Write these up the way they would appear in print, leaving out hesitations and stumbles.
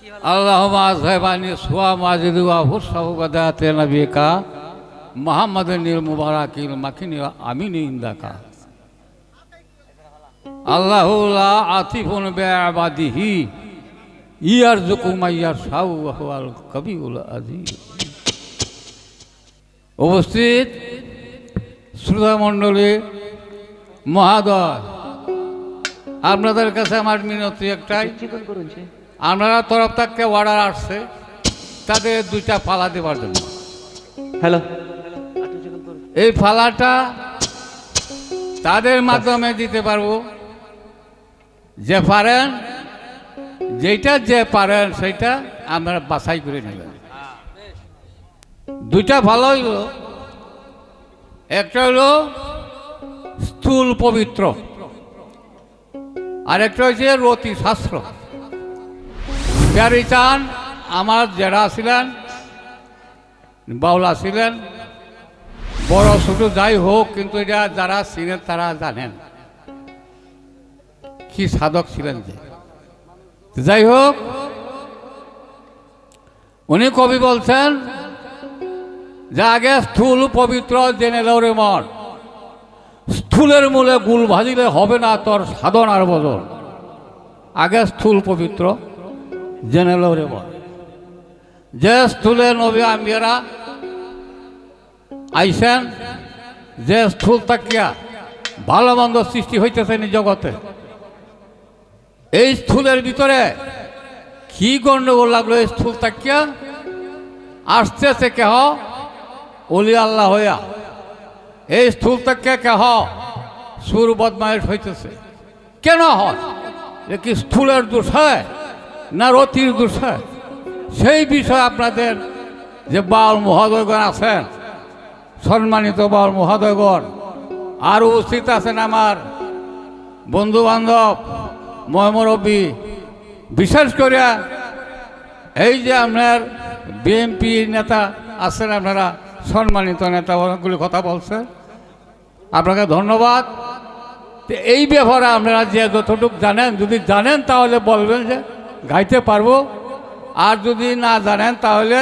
আল্লাহুম্মা আযহিবানি সুয়া মাজিদু ওয়া হুসাহু বাদাতে নবিকা মুহাম্মাদিনিল মুবারাকিল মাকিনি আমিনি ইনদাকা। আল্লাহু লা আতিফুন বিইবাদিহি ইয়ারযুকু মাইয়াশাউ ওয়া হুয়াল কাবিউল আযীম। উপস্থিত শ্রোতা মণ্ডলী মহাদয়, আপনাদের কাছে আমার মিনতি একটাই, আপনারা তরফ থেকে অর্ডার আসছে তাদের 2টা ফালা দেওয়ার জন্য। হ্যালো, এই ফালাটা তাদের মাধ্যমে দিতে পারবো যে পারেন, যেটা যে পারেন সেইটা আমরা বাছাই করে নেবেন। 2টা ফালা হইল, একটা হইল স্থূল পবিত্র, আর একটা হচ্ছে রতি শাস্ত্র। প্যারি চান আমার যারা ছিলেন বাউলা ছিলেন, বড় ছোট যাই হোক, কিন্তু এটা যারা ছিলেন তারা জানেন কি সাধক ছিলেন। যে যাই হোক, উনি কবি বলছেন যে আগে স্থূল পবিত্র জেনে লরে মন, স্থূলের মূলে গুল ভাজিলে হবে না তোর সাধনার বদল। আগে স্থূল পবিত্র জেনে লরে মন, যে স্থূলে নবী আম্বিয়ারা আইসেন, যে স্থূল তাকিয়া ভালো মন্দ সৃষ্টি হইতেছে এই জগতে। এই স্থূলের ভিতরে কি গণ্ডগোল লাগলো, এই স্থূল তাকিয়া আসতেছে কেহ ওলি আল্লাহ হইয়া, এই স্থূল তাকিয়া কেহ সুর বদমাইশ হইতেছে। কেন হয়? এ কি স্থূলের দোষ হয় না রতির দোষ হয়? সেই বিষয়ে আপনাদের যে বাউল মহোদয়গণ আছেন, সম্মানিত বাউল মহোদয়গণ, আর উপস্থিত আছেন আমার বন্ধু বান্ধব ময়মরব্বী, বিশেষ করে এই যে আপনার বিএনপি নেতা আছেন, আপনারা সম্মানিত নেতা অনেকগুলি কথা বলছেন, আপনাকে ধন্যবাদ। তো এই ব্যাপারে আপনারা যে যতটুকু জানেন, যদি জানেন তাহলে বলবেন যে গাইতে পারবো, আর যদি না জানেন তাহলে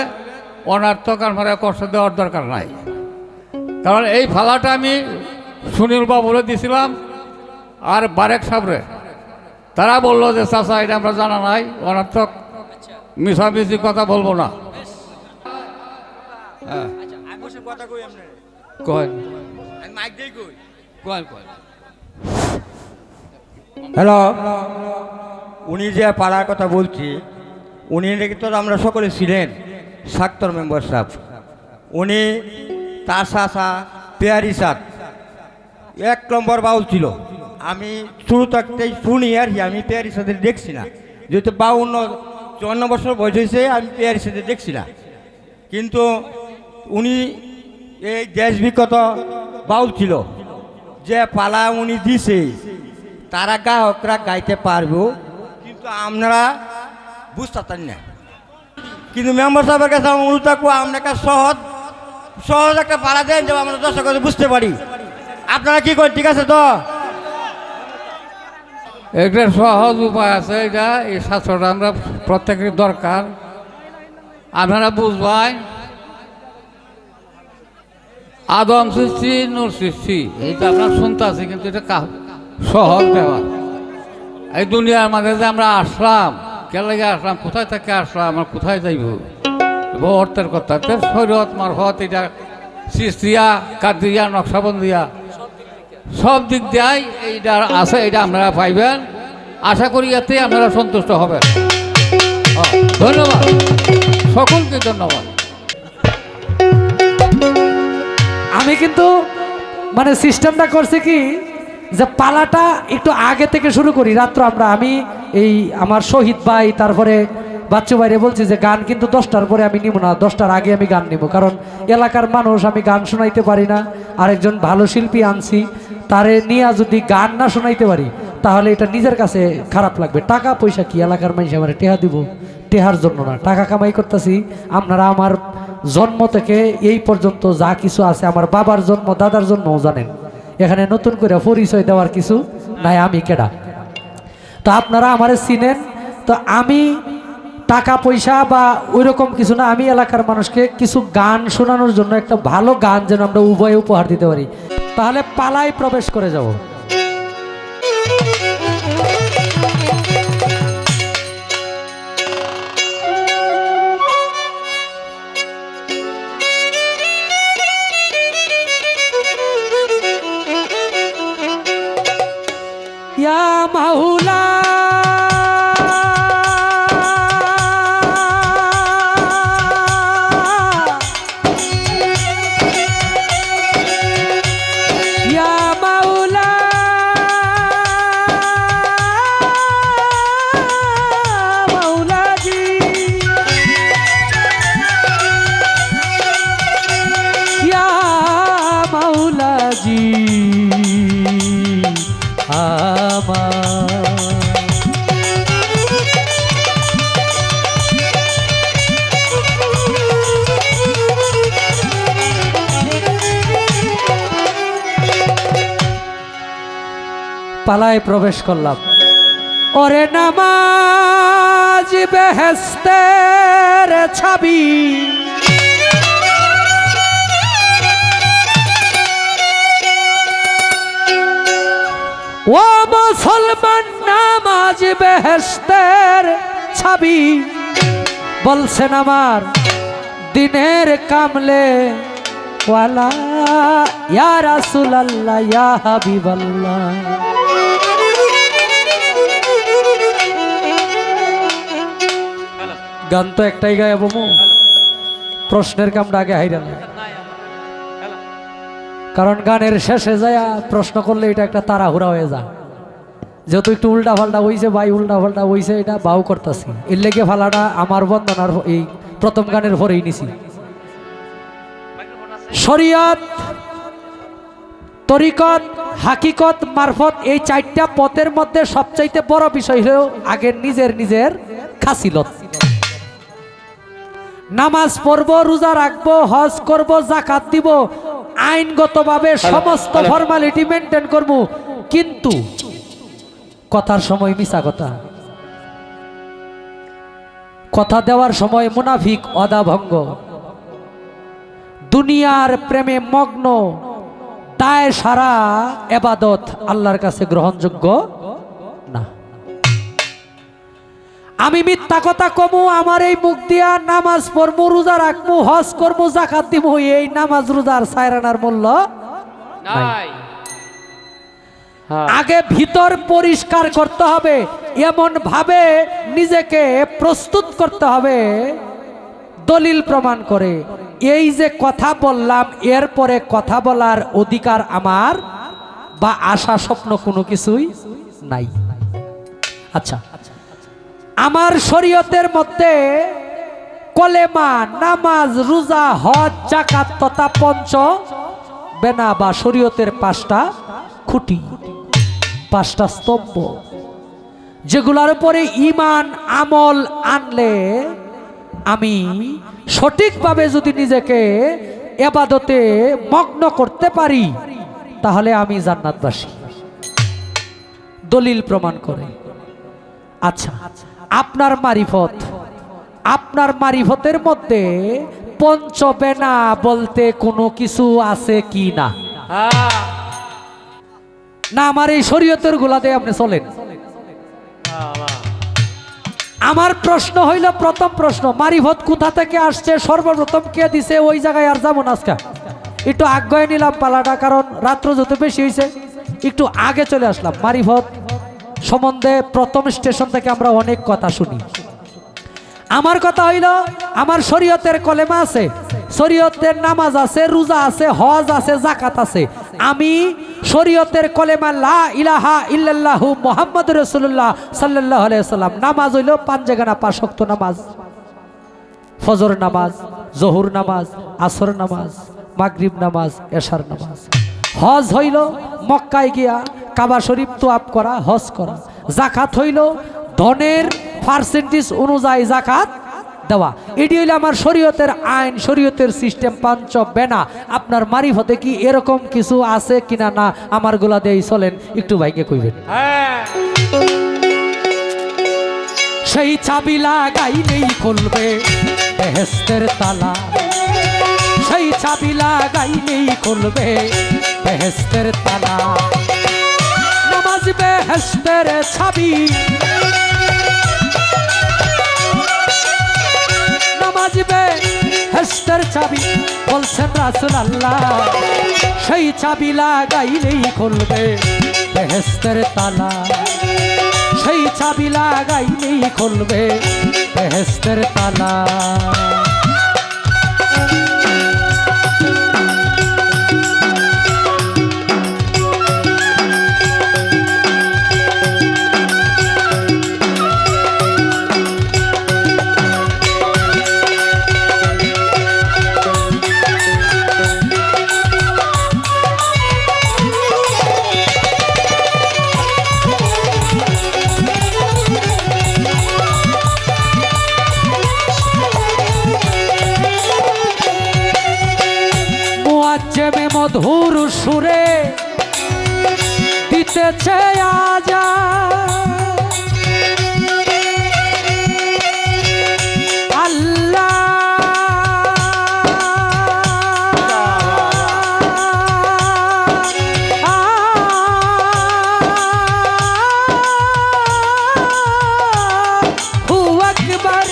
অনার্থক আপনারা কষ্ট দেওয়ার দরকার নাই। কারণ এই ফালাটা আমি সুনীল বাবুরে দিছিলাম আর বারেক সাবরে, তারা বললো যে চাচা এটা আমরা জানা নাই, অনার্থক মিশামিশি কথা বলবো না। হ্যালো, উনি যে পাড়ার কথা বলছি, উনি তো আমরা সকলে ছিলেন সাক্তর মেম্বার সাহেব। উনি তার চাচা পেয়ারি সাত 1 নম্বর বাউল ছিল। আমি শুরু থাকতেই শুনি আর কি, আমি পেয়ারি সাথে দেখছি না, যেহেতু 52-54 বছর বয়স হয়েছে, আমি পেয়ারি সাথে দেখছি না। কিন্তু উনি এই দেশ বিখ্যাত বাউল ছিল, যে পালা উনি দিছে তারা গ্রাহকরা গাইতে পারবো, কিন্তু আপনারা বুঝতে পারেন না। কিন্তু মেম্বার সাহেবের কাছে আমার অনুরোধ থাকবো, আপনাকে সহজ একটা পালা দেন যে আমরা দর্শক বুঝতে পারি। আপনারা কি করেন? ঠিক আছে তো? একটা সহজ উপায় আছে, এটা এই শাস্ত্রটা আমরা প্রত্যেকের দরকার, আপনারা বুঝবেন। আদম সৃষ্টি নূর সৃষ্টি, এইটা আপনার শুনতে আছে, কিন্তু এটা সহজ ব্যাপার। এই দুনিয়ার মাঝে যে আমরা আসলাম, কে লেগে আসলাম, কোথায় থেকে আসলাম, আমরা কোথায় যাইব, অর্থের কথা, শরীয়ত মারফত এটা সৃষ্টিয়া কাদিয়া নকশাবন্দিয়া সব দিক দিয়াই এইটা আছে, এটা আপনারা পাইবেন। আশা করি এতে আপনারা সন্তুষ্ট হবেন। ধন্যবাদ, সকলকে ধন্যবাদ। আমি কিন্তু মানে সিস্টেমটা করছি কি, যে পালাটা একটু আগে থেকে শুরু করি। রাত্র আমি এই আমার শহীদ ভাই, তারপরে বাচ্চু ভাইরে বলছি যে গান কিন্তু 10টার পরে আমি নিব না, 10টার আগে আমি গান নিব, কারণ এলাকার মানুষ আমি গান শোনাইতে পারি না। আরেকজন ভালো শিল্পী আনছি, তারে নিয়ে যদি গান না শোনাইতে পারি তাহলে এটা নিজের কাছে খারাপ লাগবে। টাকা পয়সা কি এলাকার মানুষ আমার টেহা দিব, টেহার জন্য না, টাকা কামাই করতেছি। আপনারা আমার জন্ম থেকে এই পর্যন্ত যা কিছু আছে, আমার বাবার জন্ম দাদার জন্মও জানেন, এখানে নতুন করে পরিচয় দেওয়ার কিছু নাই, আমি কেডা। তো আপনারা আমারে চিনেন। তো আমি টাকা পয়সা বা ওইরকম কিছু না, আমি এলাকার মানুষকে কিছু গান শোনানোর জন্য একটা ভালো গান যেন আমরা উভয়ে উপহার দিতে পারি। তাহলে পালায় প্রবেশ করে যাব। ইয়া মাওলা ইয়া মাওলা মাওলাজি ইয়া মাওলাজি পালায় প্রবেশ করলাম। ওরে নামাজ বেহেস্তের ছাবি, ও মুসলমান নামাজ বেহেস্তের ছাবি, বলছেন আমার দিনের কামলে ওয়ালা ইয়া রাসূলুল্লাহ ইয়া হাবিবাল্লাহ। গান তো একটাই গায়ে বমু, প্রশ্নের কামটা আগে হাইরা না, কারণ গানের শেষে যায় প্রশ্ন করলে এটা একটা তাড়াহুড়া হয়ে যায়। যেহেতু একটু উল্টা পাল্টা হইছে ভাই, উল্টা পাল্টা হইছে, এটা বাউ করতেছি, এর লেগে ফালাটা আমার বন্দনার এই প্রথম গানের পরেই নিছি। শরীয়ত, তরিকত, হাকিকত, মারফত, এই চারটা পথের মধ্যে সবচাইতে বড় বিষয় হলো আগে নিজের খাসিলত। নামাজ পড়বো, রোজা রাখবো, হজ করব, যাকাত দিব, আইনগতভাবে সমস্ত ফর্মালিটি মেনটেন করব, কিন্তু কথার সময় মিছা কথা, কথা দেওয়ার সময় মুনাফিক, অদাভঙ্গ, দুনিয়ার প্রেমে মগ্ন, দায় সারা এবাদত আল্লাহর কাছে গ্রহণযোগ্য না। আমি মিথ্যা কথা কমু, আমার এই মুখ দিয়া নামাজ পড়বো, রোজা রাখবো, হজ করবো, যাকাত দিব, এই নামাজ রোজার সায়রানার মূল্য নাই। আগে ভিতর পরিষ্কার করতে হবে, এমন ভাবে নিজেকে প্রস্তুত করতে হবে দলিল প্রমাণ করে, এই যে কথা বললাম এরপরে কথা বলার অধিকার আমার বা আশা স্বপ্ন কোনো কিছুই নাই। আচ্ছা, আমার শরীয়তের মধ্যে কলেমা, নামাজ, রোজা, হজ, যাকাত তথা পঞ্চ বেনা বা শরীয়তের পাঁচটা খুঁটি, পাঁচটা স্তম্ভ, যেগুলোর উপরে ঈমান আমল আনলে আমি সঠিকভাবে যদি নিজেকে ইবাদতে মগ্ন করতে পারি তাহলে আমি জান্নাতবাসী, দলিল প্রমাণ করে। আচ্ছা, আপনার মারিফত, আপনার মারিফতের মধ্যে পঞ্চবেনা বলতে কোনো কিছু আছে কি না? না আমার এই শরীয়তের গুলাতে আপনি চলেন? আমার প্রশ্ন হইল, প্রথম প্রশ্ন, মারিফত কোথা থেকে আসছে, সর্বপ্রথম কে দিছে? ওই জায়গায় আর যাবো না, আজকে একটু আগে নিলাম পালাটা, কারণ রাত্র যত বেশি হয়েছে একটু আগে চলে আসলাম। মারিফত সম্বন্ধে প্রথম স্টেশন থেকে আমরা অনেক কথা শুনি। আমার কথা হইল, আমার শরীয়তের কলেমা আছে, শরীয়তের নামাজ আছে, রোজা আছে, হজ আছে, যাকাত আছে। আমি শরীয়তের কলেমা লা ইলাহা ইল্লাল্লাহু মুহাম্মাদুর রাসূলুল্লাহ সাল্লাল্লাহু আলাইহি ওয়াসাল্লাম, নামাজ হইল 5 জায়গা 5 ওয়াক্ত নামাজ, ফজর নামাজ, জোহর নামাজ, আসর নামাজ, মাগরিব নামাজ, এশার নামাজ। হজ হইল মক্কায় গিয়া কাবা শরীফ তোয়াফ করা, হজ করা। যাকাত হইল ধনের পার্সেন্টেজ অনুযায়ী যাকাত দেওয়া। এটি হইল আমার শরীয়তের আইন, শরীয়তের সিস্টেম, পাঞ্চ বেনা। আপনার মারিফতে কি এরকম কিছু আছে কিনা? না আমার গোলা দিয়ে চলেন, একটু ভাইকে কইবেন। সেই চাবি লাগাইলেই খুলবে বেহেস্তের তালা, সেই চাবি লাগাইলেই খুলবে বেহেস্তের তালা। নামাজ বেহেস্তের চাবি, নামাজ বেহেস্তের চাবি বলছেন রাসূল আল্লাহ, সেই চাবি লাগাইলেই খুলবে বেহেস্তের তালা, সেই চাবি লাগাইলেই খুলবে বেহেস্তের তালা। মুআজ্জেমে মধুর সুরে দিতেছে আজান, আল্লাহ হু আকবার।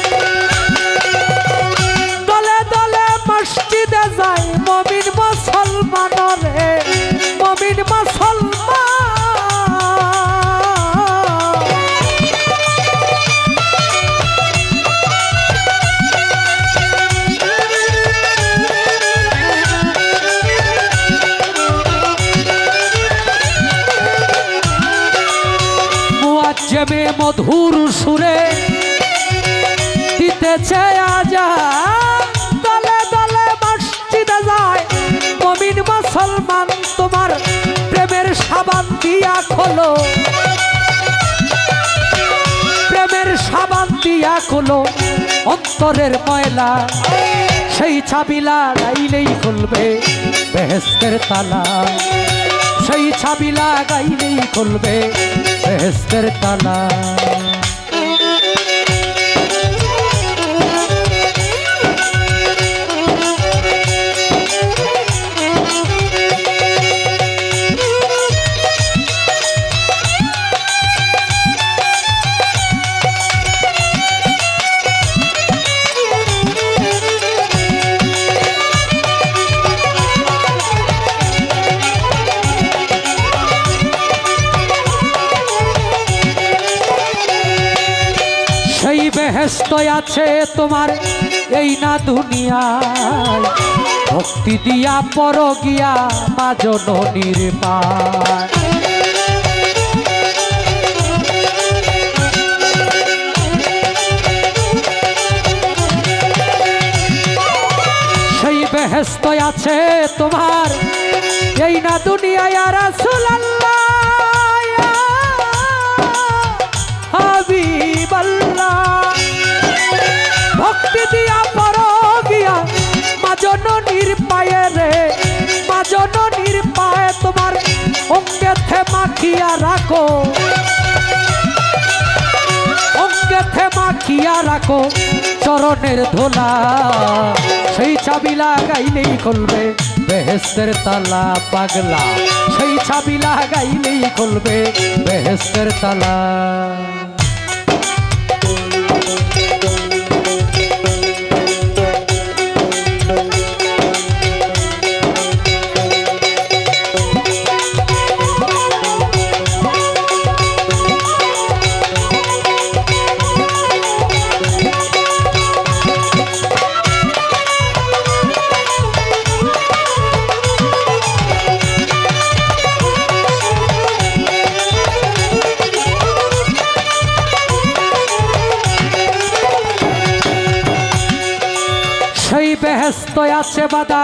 দলে দলে মসজিদে যায় মুমিন মুসলমান রে, মুমিন মুসলমান। মুআজ্জেমে মধুর সুরে দিতেছে আজান, দলে দলে মসজিদে যায় মুমিন মুসলমান। তোমার প্রেমের সাবান দিয়া খোলো, প্রেমের সাবান দিয়া খোলো অন্তরের ময়লা, সেই চাবি লাগাইলেই খুলবে বেহেস্তের তালা, সেই চাবি লাগাইলেই খুলবে বেহেস্তের তালা। সেই বেহেশত আছে তোমার এই না দুনিয়ায়, ভক্তি দিয়া পর গিয়া মা জননীর পায়। সেই বেহেশত আছে তোমার এই না দুনিয়ায়, ইয়া রাসূলুল্লাহ ইয়া হাবিবাল্লাহ। ভক্তি দিয়া পর গিয়া মা জননীর পায়ে রে, মা জননীর পায়ে তোমার অঙ্গেতে মাখিয়া রাখো, অঙ্গেতে মাখিয়া রাখো চরণের ধোলা, সেই চাবি লাগাইলেই খুলবে বেহেস্তের তালা পাগলা, সেই চাবি লাগাইলেই খুলবে বেহেস্তের তালা। সেই বেহেশত আছে বাদা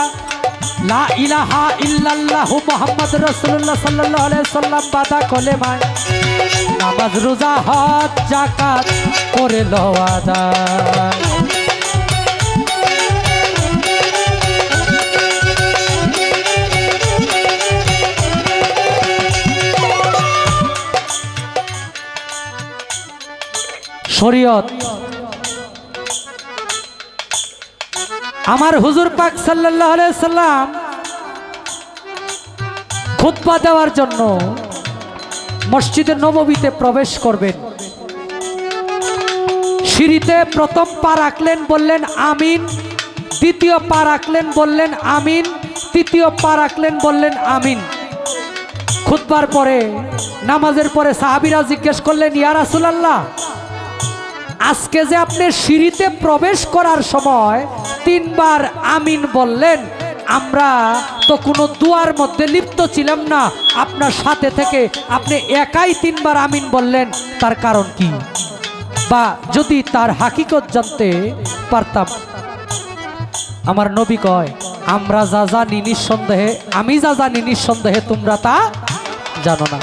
লা ইলাহা ইল্লাল্লাহু মুহাম্মদ রাসূলুল্লাহ সাল্লাল্লাহু আলাইহি সাল্লাম বাদা কলেমায়, নামাজ রোজা হজ যাকাত করে লও আদায়। শরীয়ত। আমার হুজুর পাক সাল্লাল্লাহু আলাইহি সাল্লাম খুতবা দেওয়ার জন্য মসজিদে নববীতে প্রবেশ করবেন। সিঁড়িতে প্রথম পা রাখলেন, বললেন আমিন। দ্বিতীয় পা রাখলেন, বললেন আমিন। তৃতীয় পা রাখলেন, বললেন আমিন। খুতবার পরে, নামাজের পরে সাহাবীরা জিজ্ঞেস করলেন, ইয়া রাসূলুল্লাহ, আজকে যে আপনি সিঁড়িতে প্রবেশ করার সময় 3 বার আমিন বললেন, আমরা তো কোনো দুয়ার মধ্যে লিপ্ত ছিলাম না, আপনার সাথে থেকে আপনি একাই 3 বার আমিন বললেন, তার কারণ কি? বা যদি তার হাকিকত জানতে পারতাম। আমার নবী কয়, আমরা যা জানি নিঃসন্দেহে, আমি যা জানি নিঃসন্দেহে তোমরা তা জানো না।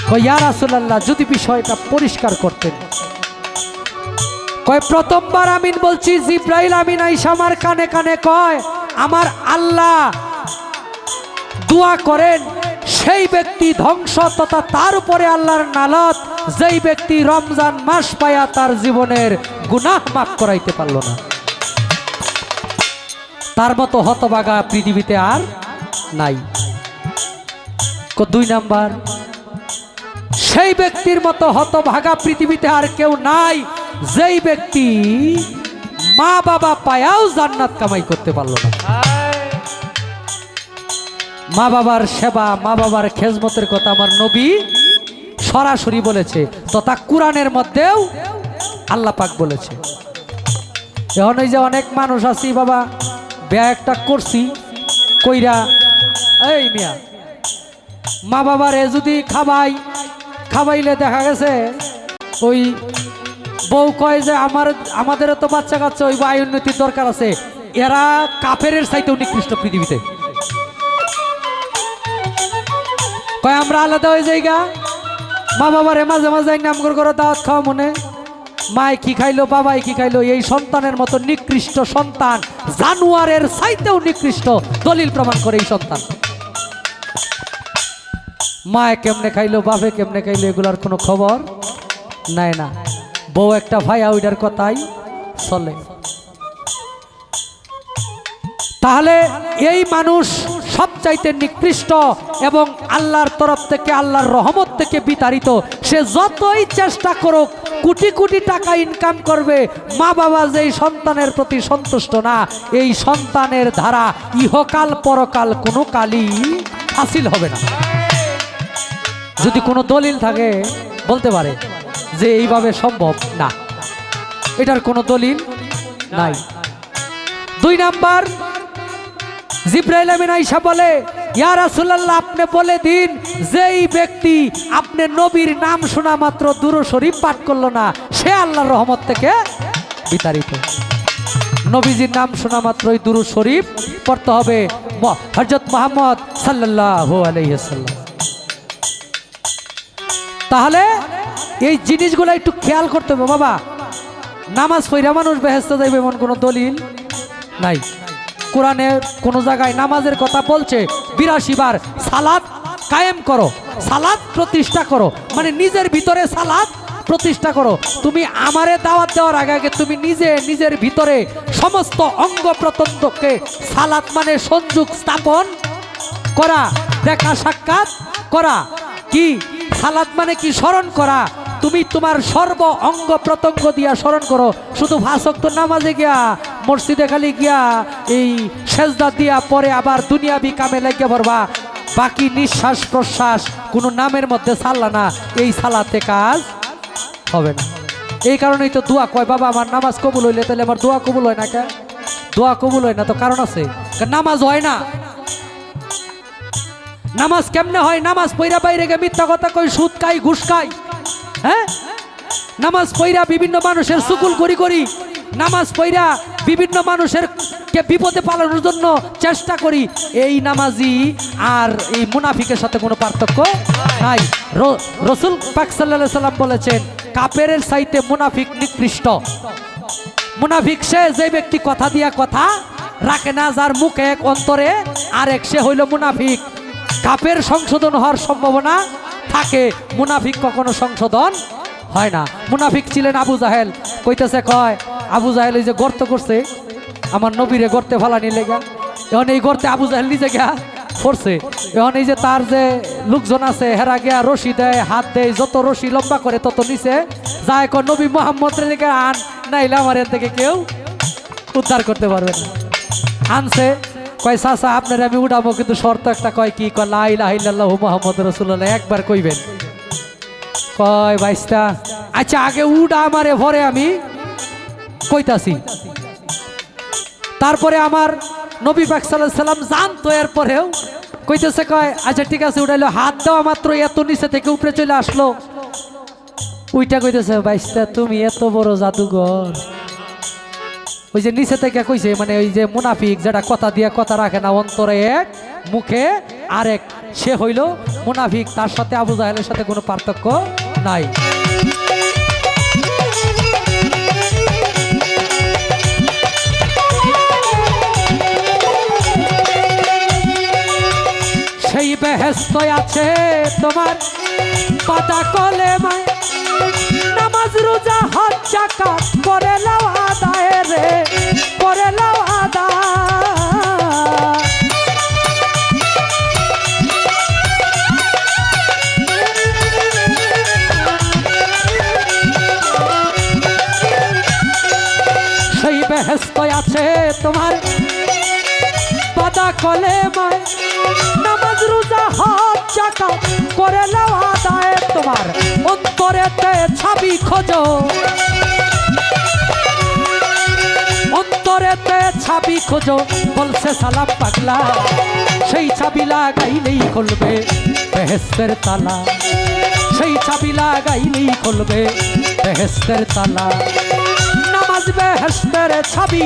কয় ইয়া রাসূলুল্লাহ, যদি বিষয়টা পরিষ্কার করতেন। কয় প্রথমবার আমিন বলছি, জিব্রাইল আমিন আইসা আমার কানে কানে কয়, আমার আল্লাহ দোয়া করেন সেই ব্যক্তি ধ্বংস তথা তার উপরে আল্লাহর নালত, যেই ব্যক্তি রমজান মাস পায়া তার জীবনের গুনাহ মাফ করাইতে পারল না। তার মতো হতভাগা পৃথিবীতে আর নাই। 2 নাম্বার, সেই ব্যক্তির মতো হতভাগা পৃথিবীতে আর কেউ নাই যেই ব্যক্তি মা বাবা পায়াও জান্নাত কামাই করতে পারল না। মা বাবার সেবা, মা বাবার খেজমতের কথা আমার নবী সরাসরি বলেছে, তথা কোরআনের মধ্যেও আল্লাহ পাক বলেছে। এখন এই যে অনেক মানুষ আছি, বাবা ব্যয় একটা করছি কইরা, এই মিয়া মা বাবারে যদি খাবাইলে দেখা গেছে ওই বউ কয় যে আমাদেরও তো বাচ্চা কাচ্চা ওই আয় উন্নতির দরকার আছে, এরা কাফেরের চাইতেও নিকৃষ্ট পৃথিবীতে। কয় আমরা আলাদা হয়ে যাইগা, মা বাবারে মাঝে মাঝে নাম করে দাওয়াত খাওয়া মনে, মায় কি খাইলো বাবাই কি খাইলো, এই সন্তানের মতো নিকৃষ্ট সন্তান জানোয়ারের চাইতেও নিকৃষ্ট দলিল প্রমাণ করে এই সন্তান। মায় কেমনে খাইলো, বাপে কেমনে খাইলো, এগুলার কোনো খবর নাই না। বউ একটা ভাইয়া ওইটার কথাই চলে। তাহলে এই মানুষ সবচাইতে নিকৃষ্ট এবং আল্লাহর তরফ থেকে, আল্লাহর রহমত থেকে বিতাড়িত। সে যতই চেষ্টা করুক, কোটি কোটি টাকা ইনকাম করবে, মা বাবা যেই সন্তানের প্রতি সন্তুষ্ট না, এই সন্তানের ধারা ইহকাল পরকাল কোনো কালই হাসিল হবে না। যদি কোনো দলিল থাকে বলতে পারে যে এইভাবে সম্ভব না, এটার কোনো দলিল নাই। 2 নাম্বার, জিব্রাইল আমিন আয়েশা বলে, ইয়া রাসূলুল্লাহ, আপনি বলে দিন যেই ব্যক্তি আপনি নবীর নাম শোনা মাত্র দুরূদ শরীফ পাঠ করলো না, সে আল্লাহর রহমত থেকে বিতাড়িত। নবীজির নাম শোনা মাত্রই দুরূদ শরীফ পড়তে হবে, হযরত মুহাম্মদ সাল্লাল্লাহু আলাইহি ওয়াসাল্লাম। তাহলে এই জিনিসগুলো একটু খেয়াল করতে হবে বাবা। নামাজ পড়া মানুষ বেহেশতে যাইবে এমন কোনো দলিল নাই। কোরআনে কোন জায়গায় নামাজের কথা বলছে 82 বার, সালাত কায়েম করো, সালাত প্রতিষ্ঠা করো, মানে নিজের ভিতরে সালাত প্রতিষ্ঠা করো। তুমি আমারে দাওয়াত দেওয়ার আগে আগে তুমি নিজের ভিতরে সমস্ত অঙ্গ প্রত্যঙ্গকে সালাত মানে সংযোগ স্থাপন করা, দেখা সাক্ষাৎ করা। কি সালাত মানে কি? স্মরণ করা। তুমি তোমার সর্ব অঙ্গ প্রত্যঙ্গ দিয়া স্মরণ করো। শুধু 5 ওয়াক্ত নামাজে গিয়া, মসজিদে খালি গিয়া এই সেজদা দিয়া পরে আবার দুনিয়াবি কামে লাগিয়ে পড়বা, বাকি নিঃশ্বাস প্রশ্বাস কোনো নামের মধ্যে সাল্লা না, এই সালাতে কাজ হবে না। এই কারণেই তো দোয়া কয়, বাবা আমার নামাজ কবুল হইলে তাহলে আমার দোয়া কবুল হয় না। কেন দোয়া কবুল হয় না? তো কারণ আছে, নামাজ হয় না। নামাজ কেমনে হয়? নামাজ পইরা বাইরে গিয়ে মিথ্যা কথা কই, সুদ খাই, ঘুষ খাই, হ্যাঁ? নামাজ পইরা বিভিন্ন মানুষের সুকুল করি, নামাজ পইরা বিভিন্ন মানুষের কে বিপদে পালানোর জন্য চেষ্টা করি। এই নামাজি আর এই মুনাফিকের সাথে কোনো পার্থক্য নাই। রাসূল পাক সাল্লাল্লাহু আলাইহি সাল্লাম বলেছেন, কাফেরের চাইতে মুনাফিক নিকৃষ্ট। মুনাফিক সে যে ব্যক্তি কথা দিয়া কথা রাখে না, যার মুখে এক অন্তরে আরেক, সে হইল মুনাফিক। কাফের সংশোধন হওয়ার সম্ভাবনা থাকে, মুনাফিক কখনো সংশোধন হয় না। মুনাফিক ছিলেন আবু জাহেল, কইতেছে কয় আবু জাহেল এই যে গর্ত করছে আমার নবীরে গর্তে ফালানি লেগা, এখন এই গর্তে আবু জাহেল নিজে গিয়া পড়ছে। এখন এই যে তার যে লোকজন আছে হেরা গিয়া রশি দেয়, হাত দেয়, যত রশি লম্বা করে তত নিচে যায়, কয় নবী মোহাম্মদ রেখে আন, নাইলে আমার এর থেকে কেউ উদ্ধার করতে পারবে না। আনছে, কয় চাচা আপনার আমি উঠাবো, কিন্তু শর্ত একটা, কয় কি, কয় লা ইলাহা ইল্লাল্লাহু মুহাম্মাদুর রাসূলুল্লাহ, একবার কইবেন। কয় বাইস্তা আচ্ছা আগে উডা আমারে, পরে আমি কইতাছি। তারপরে আমার নবী পাক সাল্লাল্লাহু আলাইহি সাল্লাম জানতো, এরপরেও কইতেছে, কয় আচ্ছা ঠিক আছে উঠাইলো, হাত দেওয়া মাত্র এত নিচে থেকে উপরে চলে আসলো। উইটা কইতেছে বাইস্তা তুমি এত বড় জাদুঘর। ওই যে নিচে থেকে কইছে, মানে ওই যে মুনাফিক যেটা কথা দিয়ে কথা রাখে না, অন্তরে এক মুখে আরেক, সে হইল মুনাফিক। তার সাথে আবু জাহেলের সাথে কোনো পার্থক্য নাই। সেই বেহেশত আছে তোমার পাতা কলেমায়, নামাজ রোজা হজ যাকাত করে লাও আদায় রে, করে লাও আদায়। সেই বেহেশত আছে তোমার পাতা কলেমায়, নামাজ রোজা হজ যাকাত করে লাও আদায়। তোমার অন্তরেতে ছাবি খোঁজো, অন্তরেতে ছাবি খোঁজো, বলছে সালাম পাগলা, সেই ছাবি লাগাইলেই খুলবে বেহেশতের তালা, সেই ছাবি লাগাইলেই খুলবে বেহেশতের তালা। নামাজ বেহেশতের ছাবি,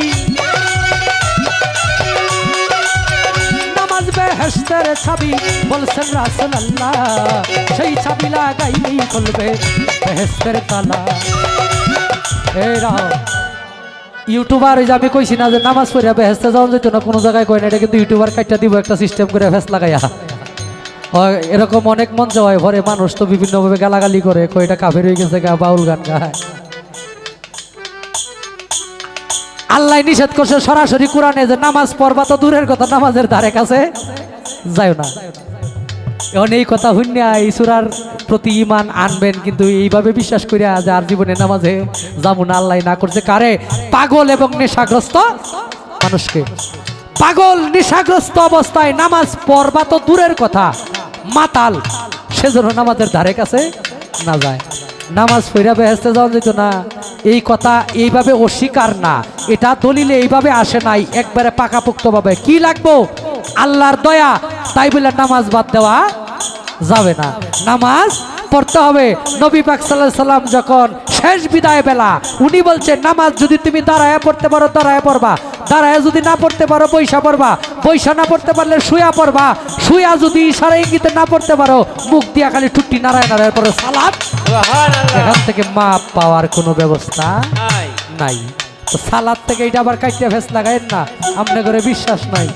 নামাজ বেহেশতের ছাবি, বলছেন রাসূলুল্লাহ, সেই ছাবি লাগাইলেই খুলবে বেহেশতের তালা। এই রাও ইউটিউবার, ওই যে আমি কইছি না যে নামাজ পড়িয়া বেহেশতে যাওয়া যেত না, কোনো জায়গায় কয় না, এটা কিন্তু ইউটিউবার কাটটা দিব একটা সিস্টেম করে ফেস লাগাইয়া। এরকম অনেক মঞ্চ হয়, ভরে মানুষ তো বিভিন্নভাবে গালাগালি করে, কয় এটা কাফের হয়ে গেছে, গা বাউল গান গায়। আল্লাহ নিষেধ করছে সরাসরি কোরআনে যে নামাজ পড়বা তো দূরের কথা, নামাজের ধারে কাছে যাও না। এখন এই কথা শুনিয়া এই সূরার প্রতি ঈমান আনবেন, কিন্তু এইভাবে বিশ্বাস করিয়া যে আর জীবনে নামাজে যাবো না, আল্লাহ না করছে কারে? পাগল এবং নেশাগ্রস্ত মানুষকে। পাগল নেশাগ্রস্ত অবস্থায় নামাজ পড়বা তো দূরের কথা, মাতাল, সেজন্য নামাজের ধারে কাছে না যায়। নামাজ পড়া বেহেশতে যাওয়া যেত না, এই কথা এইভাবে অস্বীকার না, এটা দলিলে এইভাবে আসে নাই, একবারে পাকাপোক্তভাবে। কি লাগবো? আল্লাহর দয়া, তাই বলে নামাজ বাদ দেওয়া যাবে না, নামাজ পড়তে হবে। নবী পাক সাল্লাল্লাহু আলাইহি সাল্লাম যখন শেষ বিদায় বেলা, উনি বলছেন নামাজ যদি তুমি দাঁড়ায় পড়তে পারো দাঁড়ায় পড়বা, দাঁড়ায় যদি না পড়তে পারো বৈশা পড়বা, বৈশা না পড়তে পারলে শুয়া পড়বা, শুয়া যদি ইশারা ইঙ্গিতে না পড়তে পারো মুখ দিয়া খালি টুটি নাড়ায় নাড়ায় পড়ো সালাত। এখান থেকে মাপ পাওয়ার কোনো ব্যবস্থা নাই। তো সালাত থেকে এটা আবার কাইতে ফেস লাগায়েন না, আমনে করে বিশ্বাস নাই।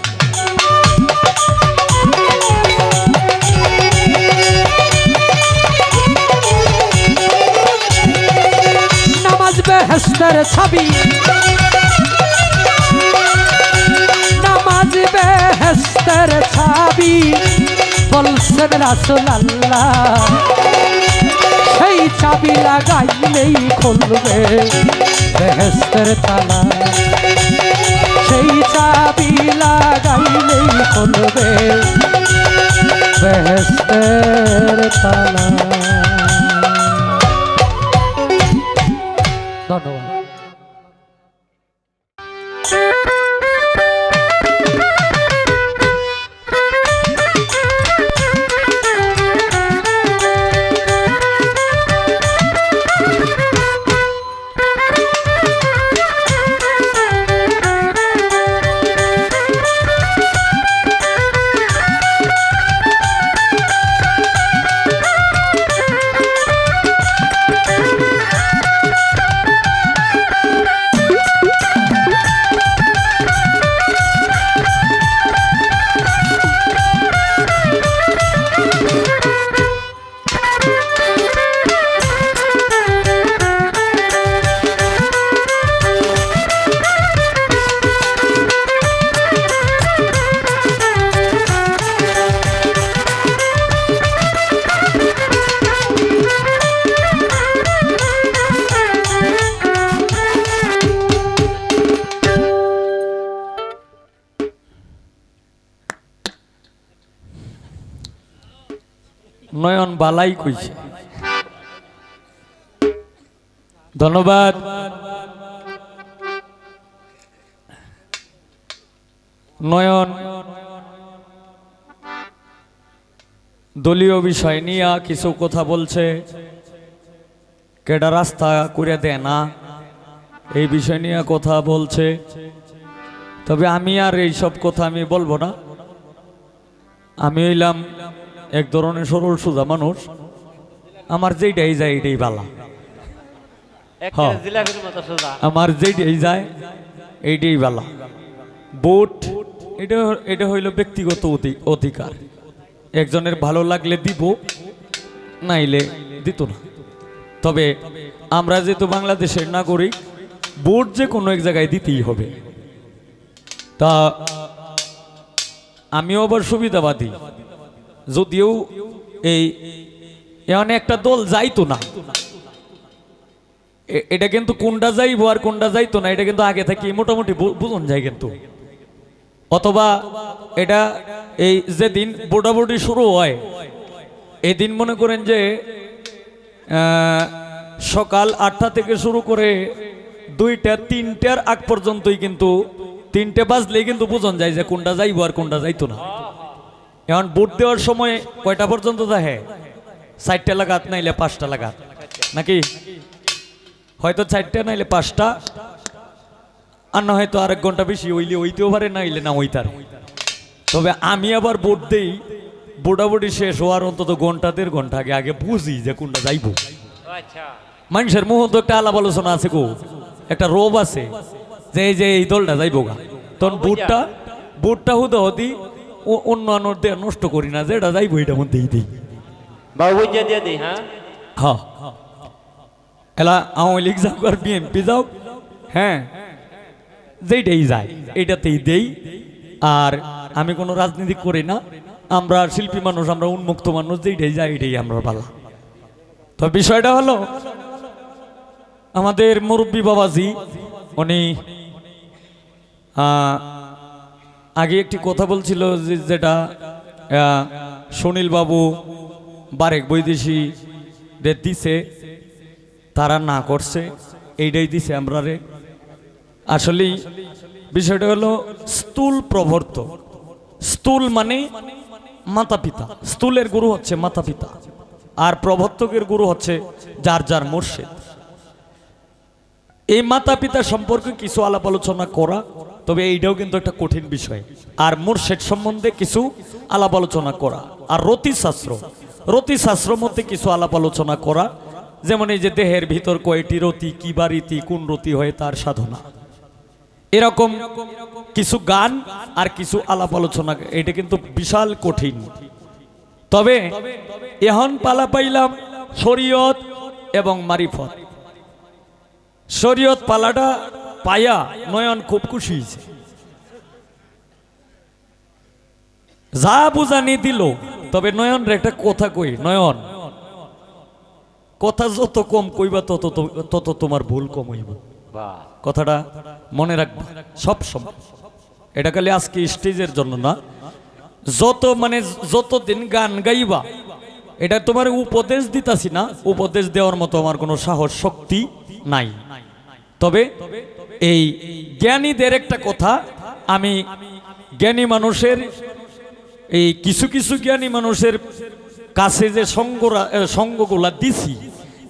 নামাজ বেহেশতের ছাবি, নামাজ বেহেশতের ছাবি, বলছেন রাসূলুল্লাহ, সেই চাবি লাগাইলেই খুলবে বেহেশতের তালা, সেই চাবি লাগাইলেই খুলবে বেহেশতের তালা। ধন্যবাদ। নয়ন বালাই কইছে। ধন্যবাদ। নয়ন দলীয় বিষয় নিয়ে কিছু কথা বলছে, কেডা রাস্তা করে দেয় না এই বিষয় নিয়ে কথা বলছে। তবে আমি আর এইসব কথা আমি বলবো না। আমি হইলাম এক ধরনের সরল সোজা মানুষ, আমার যেইটাই যায় এইটাই বালা। হ্যাঁ, আমার যেইটাই যায় এইটাই বালা। ভোট এটা এটা হইল ব্যক্তিগত অধিকার, একজনের ভালো লাগলে দিব, নাইলে দিত না। তবে আমরা যেহেতু বাংলাদেশের নাগরিক, ভোট যে কোনো এক জায়গায় দিতেই হবে। তা আমিও আবার সুবিধাবাদী, যদিও এই এখানে একটা দল যাইতো না, এটা কিন্তু কোনটা যাইবো আর কোনটা যাইতো না এটা কিন্তু আগে থেকে মোটামুটি বুঝন যায় কিন্তু। অথবা এটা এই যেদিন ভোটাভুটি শুরু হয় এদিন মনে করেন যে সকাল 8টা থেকে শুরু করে 2টা 3টার আগ পর্যন্তই কিন্তু 3টে বাজলেই কিন্তু বুঝন যায় যে কোনটা যাইবো আর কোনটা যাইতো না। এখন ভোট দেওয়ার সময় কয়টা পর্যন্ত দেখে? 4টা লাগাত নাইলে 5টা লাগাত, নাকি হয়তো 4টা নাইলে 5টা, আর না হয়তো আরেক ঘন্টা বেশি হইলে হইতেও পারে, না হইলে না হইতার। তবে আমি আবার ভোট দেই ভোটাভুটি শেষ হওয়ার অন্তত ঘন্টা 1.5 ঘন্টা আগে আগে বুঝি যে কোনটা যাইবো। মানুষের মুহূর্তে একটা আলাপ আলোচনা আছে, গো একটা রোব আছে যে এই যে এই দলটা যাইবো গা, তখন ভোটটা হুদা হদি অন্য দিয়ে নষ্ট করি না, যেটা যাইবো এটার মধ্যেই দিই। হ্যাঁ, এলা আওয়ামী লীগ যাও আর বিএনপি যাও, হ্যাঁ যেইটাই যায় এইটাতেই দেই। আর আমি কোনো রাজনীতি করি না, আমরা শিল্পী মানুষ, আমরা উন্মুক্ত মানুষ, যেইটাই যায় এটাই আমরা ভালো। তো বিষয়টা হলো আমাদের মুরব্বী বাবাজি উনি আগে একটি কথা বলছিল যেটা সুনীল বাবু বারেক বৈদেশি দিছে, তারা না করছে, এইটাই দিছে আমরা রে। আসলে বিষয়টা হলো স্থূল প্রবর্তক। স্থূল মানে মাতা পিতা, স্থূলের গুরু হচ্ছে মাতা পিতা, আর প্রবর্তকের গুরু হচ্ছে যার যার মুর্শিদ। এই মাতা পিতা সম্পর্কে কিছু আলাপ আলোচনা করা, তবে এইটাও কিন্তু একটা কঠিন বিষয়। আর মুর্শিদ সম্বন্ধে কিছু আলাপ আলোচনা করা, আর রতিশাস্ত্র মধ্যে কিছু আলাপ আলোচনা করা, যেমন এই যে দেহের ভিতর কয়টি রতি, কি বা রীতি, কোন রতি হয় তার সাধনা, এরকম কিছু গান আর কিছু আলাপ আলোচনা, এটা কিন্তু বিশাল কঠিন। তবে এখন পালা পাইলাম শরীয়ত এবং মারিফত। শরীয়ত পালাটা পায়া নয়ন খুব খুশি হয়েছে, যা বুঝানি দিল। তবে নয়ন রে একটা কথা কই, নয়ন কথা যত কম কইবা তত তোমার ভুল কম হইব। কথাটা মনে রাখবা সব সময়। এটা খালি আজকে স্টেজের জন্য না, যতদিন গান গাইবা, এটা তোমার উপদেশ দিতাছি না, উপদেশ দেওয়ার মতো আমার কোনো সাহস শক্তি নাই। তবে এই জ্ঞানীদের একটা কথা, আমি জ্ঞানী মানুষের এই কিছু কিছু জ্ঞানী মানুষের কাছে যে সঙ্গগুলা দিছি,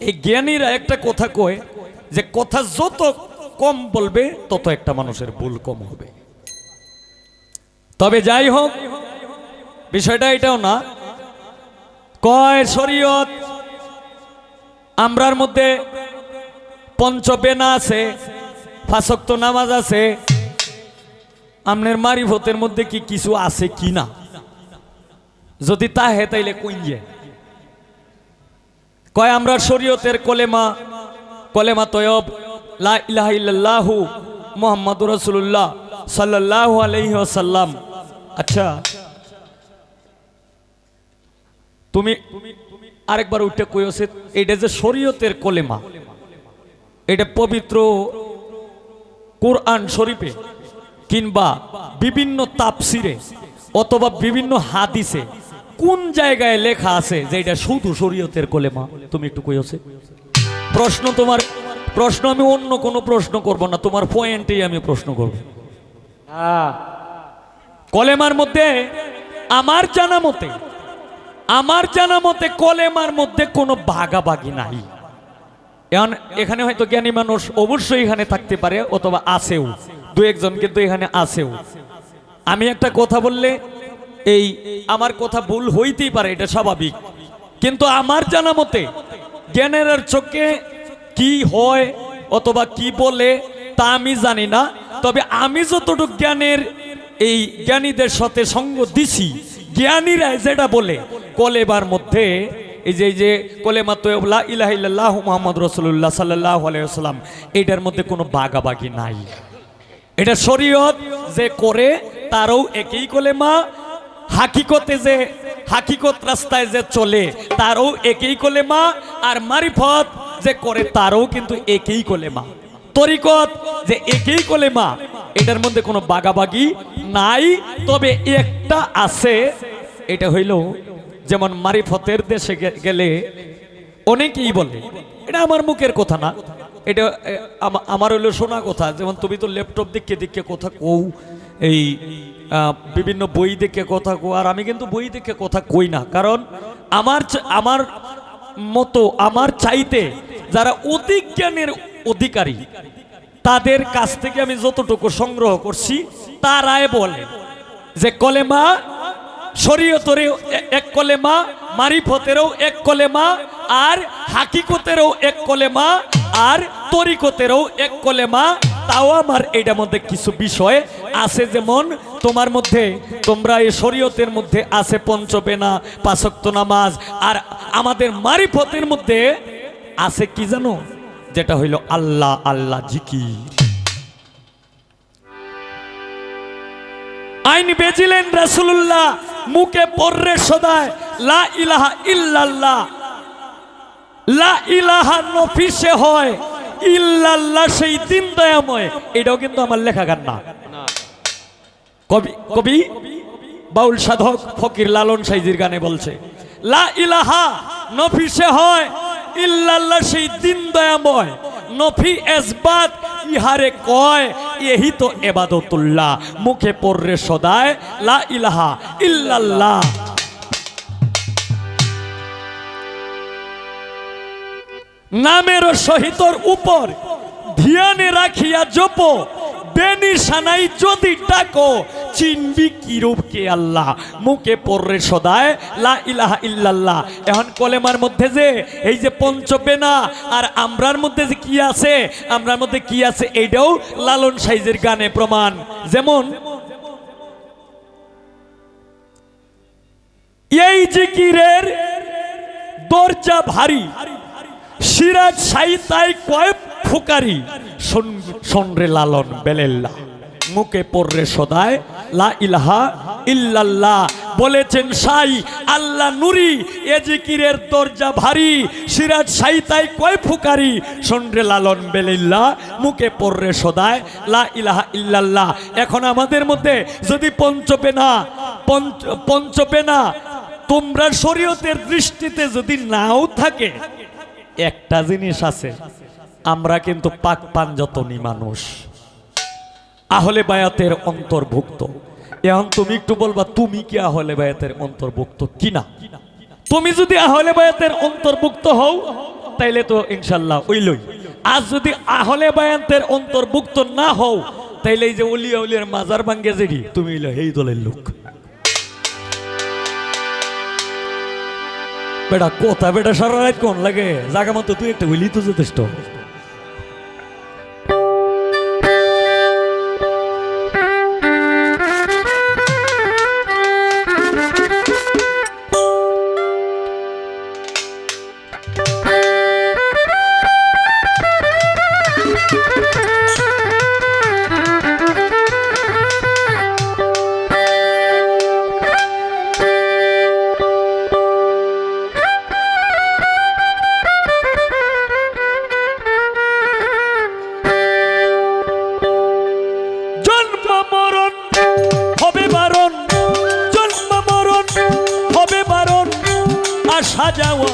এই জ্ঞানীরা একটা কথা কয় যে কথা যত কম বলবে তত একটা মানুষের ভুল কম হবে। তবে যাই হোক, বিষয়টা এটাও না, কয় শরীয়ত আমরার মধ্যে পঞ্চবেনা আছে, 5 ওয়াক্ত নামাজ আছে, আমনের মারিফতের মধ্যে কি কিছু আছে কি না? যদি তাহে তাইলে কইয়ে কয় আমরা শরীয়তের কলেমা তয়ব লা ইলাহা ইল্লাল্লাহু মুহাম্মাদুর রাসূলুল্লাহ সাল্লাল্লাহু আলাইহি ওয়াসাল্লাম। আচ্ছা, তুমি আরেকবার উঠে কইছে এটা যে শরীয়তের কলেমা, এটা পবিত্র কোরআন শরীফে কিংবা বিভিন্ন তাফসিরে অথবা বিভিন্ন হাদিসে কোন জায়গায় লেখা আছে যে এটা শুধু শরীয়তের কলেমা? তুমি একটু কইছে প্রশ্ন, তোমার প্রশ্ন আমি অন্য কোনো প্রশ্ন করব না, তোমার পয়েন্টেই আমি প্রশ্ন করব। কলেমার মধ্যে আমার জানা মতে কলেমার মধ্যে কোনো ভাগাভাগি নাই। এখন এখানে হয়তো জ্ঞানী মানুষ অবশ্যই এখানে থাকতে পারে, অথবা আছেও, দু একজন কিন্তু এখানে আছেও। আমি একটা কথা বললে এই আমার কথা ভুল হইতেই পারে, এটা স্বাভাবিক, কিন্তু আমার জানা মতে জ্ঞানের চোখে কি হয় অথবা কি বলে তা আমি জানি না। তবে আমি যতটুকু জ্ঞানের এই জ্ঞানীদের সাথে সঙ্গ দিছি, জ্ঞানীরা যেটা বলে কলেমার মধ্যে এই যে কলেমা তয়্যিবা ইলাহা ইল্লাল্লাহু মুহাম্মাদুর রাসূলুল্লাহ সাল্লাল্লাহু আলাইহি ওয়াসাল্লাম, এটার মধ্যে কোনো ভাগাভাগি নাই। এটা শরীয়ত যে করে তারও একই কলেমা, হাকিকতে যে হাকিকত রাস্তায় যে চলে তারও একই কলেমা, আর মারিফত যে করে তারও কিন্তু একই কলেমা, তরিকত যে একই কলেমা, এটার মধ্যে কোনো ভাগাভাগি নাই। তবে একটা আছে, এটা হইল যেমন মারিফতের দেশে গেলে অনেকেই বলে, এটা আমার মুখের কথা না, এটা আমার হইলো শোনা কথা। যেমন তুমি তো ল্যাপটপ দেখে কথা কও, এই বিভিন্ন বই দেখে কথা কো, আর আমি কিন্তু বই দেখে কথা কই না। কারণ আমার মতো আমার চাইতে যারা অধিক জ্ঞানের অধিকারী তাদের কাছ থেকে আমি যতটুকু সংগ্রহ করছি, তারাই বলে যে কলেমা শরীয়তেরও এক কলেমা, মারিফতেরও এক কলেমা, আর হাকিকতেরও এক কলেমা, আর তরিকতেরও এক কলেমা। তাও আমার এটার মধ্যে কিছু বিষয় আছে, যেমন তোমার মধ্যে তোমরা এই শরীয়তের মধ্যে আছে পঞ্চবেনা, পাঁচ ওয়াক্ত নামাজ, আর আমাদের মারিফতের মধ্যে আছে কি জানো, যেটা হইল আল্লাহ আল্লাহ জিকির। আইন বেজিলেন রাসূলুল্লাহ মুখে পড়রে সদায় লা ইলাহা ইল্লাল্লাহ, লা ইলাহা নফিসে হয়, ইল্লাল্লাহ সেই দিন দয়াময়। এটাও কিন্তু আমার লেখা গান না, কবি বাউল সাধক ফকির লালন সাইজির গানে বলছে, লা ইলাহা নফিসে হয়, ইল্লাল্লাহ সেই দিন দয়াময়, নফি এসবাত ইহারে কয়, এহি তো এবাদতুল্লাহ, মুখে পড়রে সদায় লা ইলাহা ইল্লাল্লাহ। নামের সহিতর উপর ধ্যানে রাখিয়া জপ, বেনিশানাই যদি ডাকো, চিনবি কিরূপ কে আল্লাহ, মুখে পড়রে সদায় লা ইলাহা ইল্লাল্লাহ। এখন কলেমার মধ্যে যে এই যে পঞ্চবেনা আর আমরার মধ্যে যে কি আছে, আমরার মধ্যে কি আছে, এইটাও লালন সাইজের গানে প্রমাণ। যেমন এই জিকিরের দরজা ভারী, সিরাজ সাইতাই কয় ফুকারি, শোনরে লালন বেলেল্লা, মুখে পড়রে সদায় লা ইলাহা ইল্লাল্লাহ। বলেছেন সাই আল্লাহ নুরি, এ জিকিরের দরজা ভারী, সিরাজ সাইতাই কয় ফুকারি, শোনরে লালন বেলেল্লা, মুখে পড়রে সদায় লা ইলাহা ইল্লাল্লাহ। এখন আমাদের মধ্যে যদি পঞ্চবেনা তোমরা শরীয়তের দৃষ্টিতে যদি নাও থাকে, একটা জিনিস আছে, আমরা কিন্তু পাক পাঞ্জতনী মানুষ, আহলে বায়াতের অন্তর্ভুক্ত। এখন তুমি একটু বলবা তুমি কি আহলে বায়াতের অন্তর্ভুক্ত কিনা? তুমি যদি আহলে বায়াতের অন্তর্ভুক্ত হও তাইলে তো ইনশাল্লাহ ওইলই। আর যদি আহলে বায়াতের অন্তর্ভুক্ত না হও, তাইলে এই যে উলিয়া উলিয়ার মাজার ভাঙ্গে যেডি, তুমি হইলো এই দলের লোক। বেটা কথা বেটা সারা রাত কোন লাগে, জাগা মতো তুই একটা হইলি তো যথেষ্ট। সাজাওয়া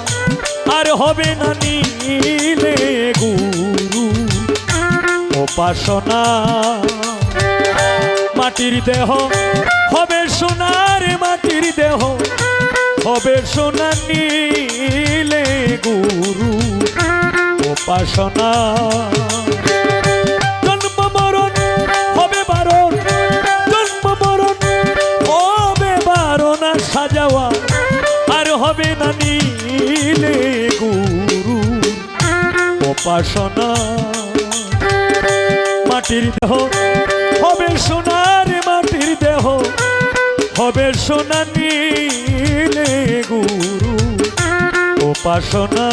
আর হবে না নীলে গুরু উপাসনা মাটির দেহ হবে সোনার মাটির দেহ হবে সোনা নীলে গুরু উপাসনা জন্ম মরণ হবে বারণ জন্ম মরণ হবে বারণ আর সাজাওয়া আর হবে না নীলে গুরু উপাসনা মাটির দেহ হবে সোনার মাটির দেহ হবে সোনা নীলে গুরু উপাসনা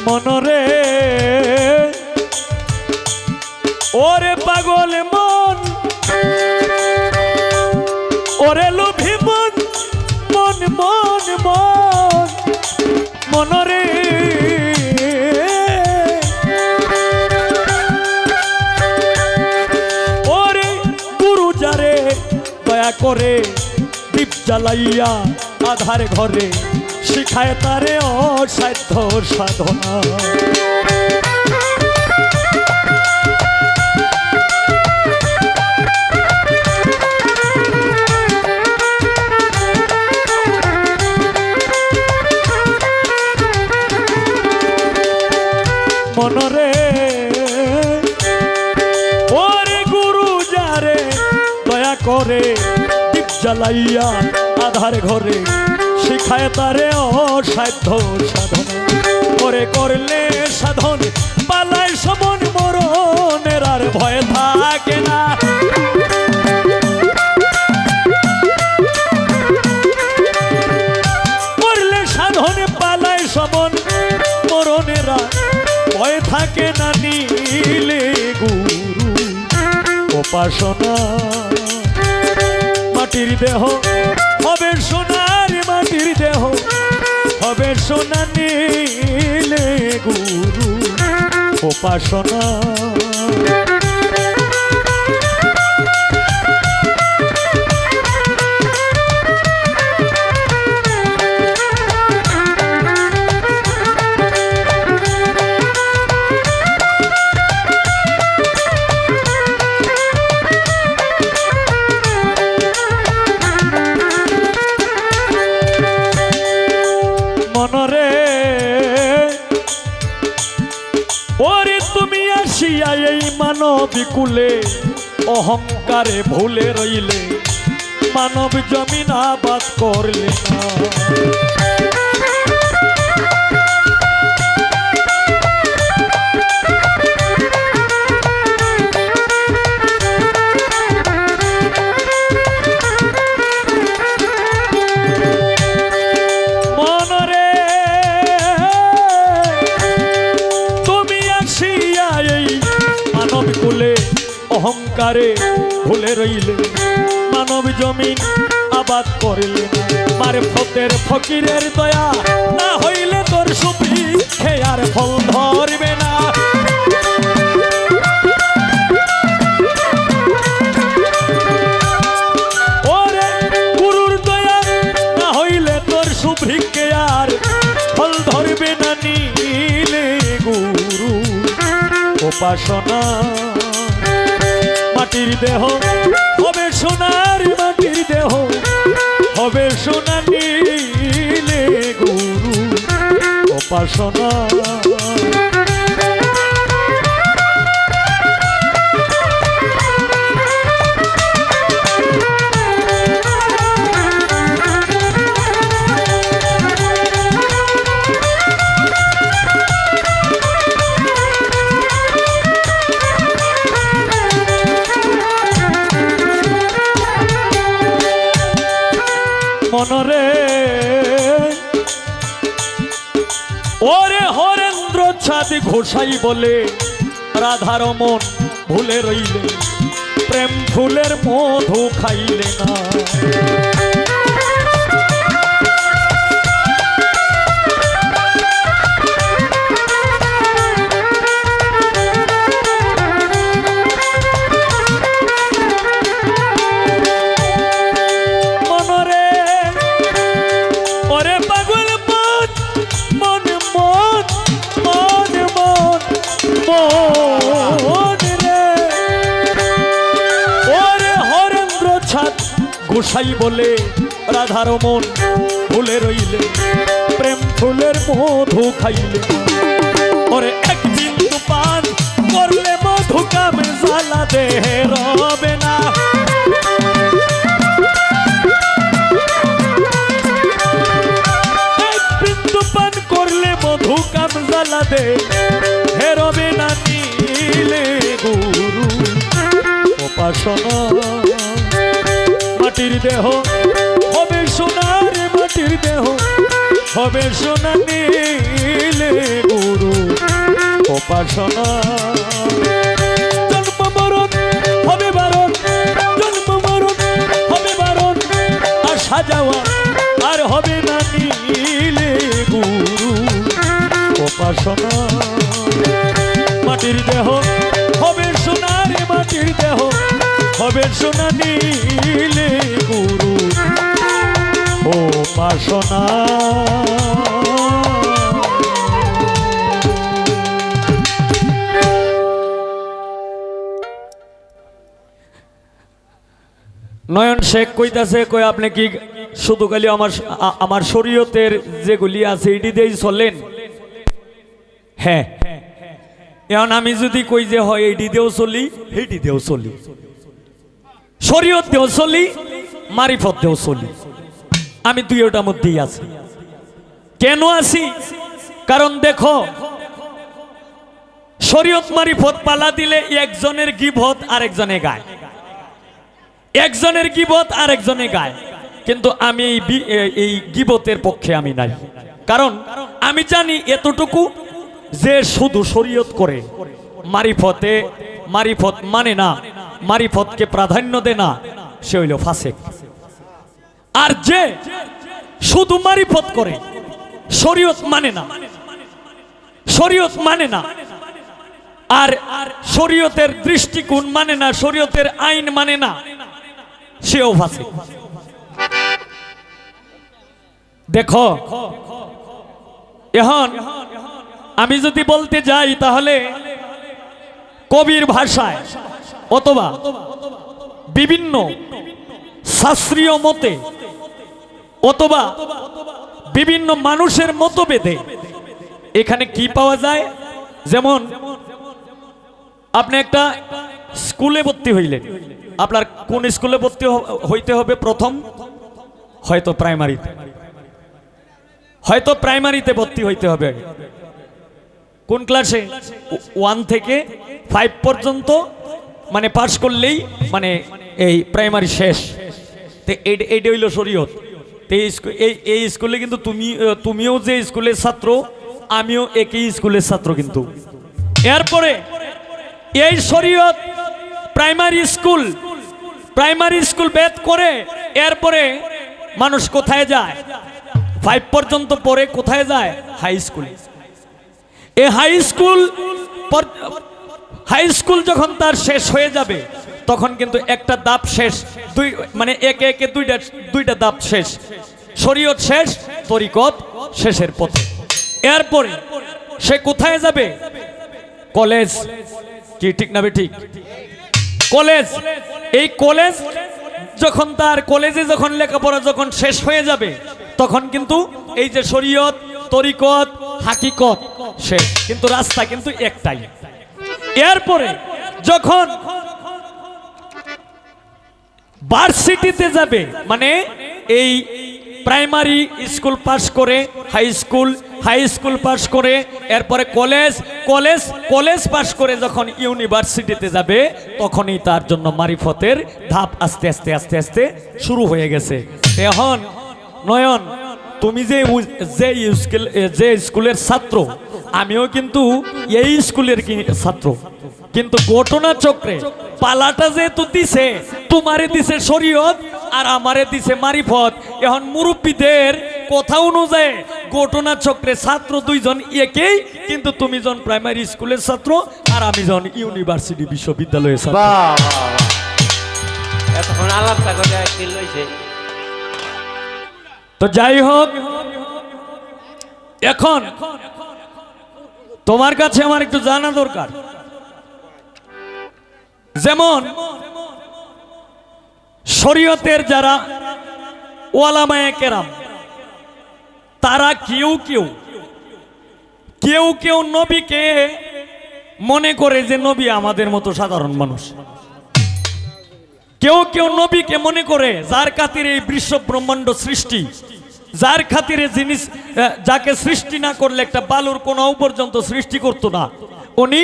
মনরে ওরে পাগল মন ওরে লোভী মন মন মন মন মনরে ওরে গুরু যারে দয়া করে দীপ জ্বালাইয়া আধার ঘরে শিখায় তারে অসাধ্য সাধনা মনরে ওরে গুরু যারে দয়া করে দীপ জ্বালাইয়া আধার ঘরে শিখায় তারে অসাধ্য সাধনা করে করলে সাধন পালায় সমন মরণের আর ভয় থাকে না করলে সাধন পালায় সমন মরণের আর ভয় থাকে না নীলে গুরু উপাসনা মাটির দেহ হবে সোনার মাটির দেহ হবে সোনা নীলে গুরু উপাসনা মনরে ওরে তুমি আসিয়া এই মানবী কুলে অহংকারে ভুলে রইলে মানব জমিন আবাদ করলে না অহংকারে ভুলে রইলে মানব জমিন আবাদ করিলে মার ফতের ফকিরের দয়া না হইলে তোর সুপি খেয়ার ফল ধরবে না ওরে গুরুর দয়া না হইলে তোর সুভিকে আর ফল ধরবে না নীলে গুরু উপাসনা মাটির দেহ হবে সোনার মাটির দেহ হবে সোনা নীলে গুরু উপাসনা মনরে ওরে হরেন্দ্র ছাদ ঘোষাই বলে রাধার মন ভুলে রইলে প্রেম ফুলের মধু খাইলে না। মনরে ওরে পাগল মন মন মন মন মন মন রে ওরে হরেন্দ্র ছাদ গোসাই বলে রাধার মন ভুলে রইলে প্রেম ফুলের মধু খাইলে। ওরে এক বিন্দু পান করলে মধু কামে জ্বালা দেহে রবে না। এক বিন্দু পান করলে মধু কাম জ্বালা দে হে রবে না নীলে গুরু উপাসনা। মাটির দেহ হবে সোনার মাটির দেহ হবে সোনা নীলে গুরু উপাসনা। জন্ম মরণ হবে বারণ জন্ম মরণ হবে বারণ আসা যাওয়া আর হবে না নীলে গুরু উপাসনা। মাটির দেহ হবে সোনার মাটির দেহ হবে সোনা নীলে গুরু উপাসনা। নয়ন শেখ কইতাছে কই আপনি কি শুধু খালি আমার শরীয়তের যেগুলি আছে এটি দিয়েই চলেন? হ্যাঁ, এখন আমি যদি কই যে হয় এইটি দিয়েও চলি এইটি দিয়েও চলি, শরীয়ত দিয়েও চলি মারিফত দিয়েও চলি, আমি দুইটার মধ্যেই আছি। কেন আছি? কারণ দেখো শরীয়ত মারিফত পালা দিলে একজনের গীবত আরেকজনে গায়, একজনের গীবত আরেকজনে গায়, কিন্তু আমি এই গীবতের পক্ষে আমি নাই। কারণ আমি জানি এতটুকু যে শুধু শরীয়ত করে মারিফত মানে না, মারিফতকে প্রাধান্য দে না, সে হইল ফাসেক। আর যে শুধু মারিফত করে শরীয়ত মানে না, শরীয়ত মানে না, আর শরীয়তের দৃষ্টিকোণ মানে না, শরীয়তের আইন মানে না, সেও ফাসেক। দেখো এখন আমি যদি বলতে যাই তাহলে কবির ভাষায় অথবা বিভিন্ন শাস্ত্রীয় মতে অথবা বিভিন্ন মানুষের মতভেদে এখানে কি পাওয়া যায়? যেমন আপনি একটা স্কুলে ভর্তি হইলেন, আপনার কোন স্কুলে ভর্তি হইতে হবে? প্রথম হয়তো প্রাইমারিতে, হয়তো প্রাইমারিতে ভর্তি হইতে হবে। কোন ক্লাসে? 1 থেকে 5 পর্যন্ত মানে পাস করলেই মানে এই প্রাইমারি শেষ। তো এইটা হইল শরীয়ত। এই স্কুলে কিন্তু তুমিও যে স্কুলের ছাত্র, আমিও একই স্কুলের ছাত্র। কিন্তু এরপরে এই শরীয়ত প্রাইমারি স্কুল বেদ করে এরপরে মানুষ কোথায় যায়? 5 পর্যন্ত পরে কোথায় যায়? হাই স্কুলে। এই হাই স্কুল যখন তার শেষ হয়ে যাবে তখন কিন্তু একটা ধাপ শেষ, মানে একে একে দুইটা ধাপ শেষ, শরীয়ত শেষ, তরিকত শেষের পথে। এরপরে সে কোথায় যাবে? কলেজ। কি ঠিক না ঠিক? কলেজ। এই কলেজ যখন তার কলেজে যখন লেখাপড়া যখন শেষ হয়ে যাবে তখন কিন্তু এই যে শরীয়ত, তরিকত, হাকিকত শেষ, কিন্তু রাস্তা কিন্তু একটাই। এরপরে যখন ভার্সিটিতে যাবে, মানে এই প্রাইমারি স্কুল পাস করে হাই স্কুল পাস করে এরপরে কলেজ পাস করে যখন ইউনিভার্সিটিতে যাবে তখনই তার জন্য মারিফতের ধাপ আস্তে আস্তে আস্তে আস্তে শুরু হয়ে গেছে। এখন নয়ন, তুমি যে স্কুলের ছাত্র, আমিও কিন্তু এই স্কুলের ছাত্র। কিন্তু ঘটনা চক্রে পালাটা যেহেতু দিছে, তোমারে দিছে শরীয়ত আর আমারে দিছে মারিফত। এখন মুরব্বীদের কথা অনুযায়ী ঘটনা চক্রে ছাত্র দুইজন একই, কিন্তু তুমি জন প্রাইমারি স্কুলের ছাত্র আর আমি জন ইউনিভার্সিটি বিশ্ববিদ্যালয়ের ছাত্র। বাহ এতক্ষণ আলাপটা করে কি লইছে। তো যাই হোক, এখন তোমার কাছে আমার একটু জানা দরকার, যেমন শরীয়তের যারা ওলামায়ে কেরাম তারা কেউ কেউ নবীকে মনে করে যে নবী আমাদের মতো সাধারণ মানুষ। কেউ নবীকে মনে করে যার খাতিরে এই বিশ্ব ব্রহ্মাণ্ড সৃষ্টি, যার খাতিরে জিনিস যাকে সৃষ্টি না করলে একটা বালুর কোনাও পর্যন্ত সৃষ্টি করতো না, উনি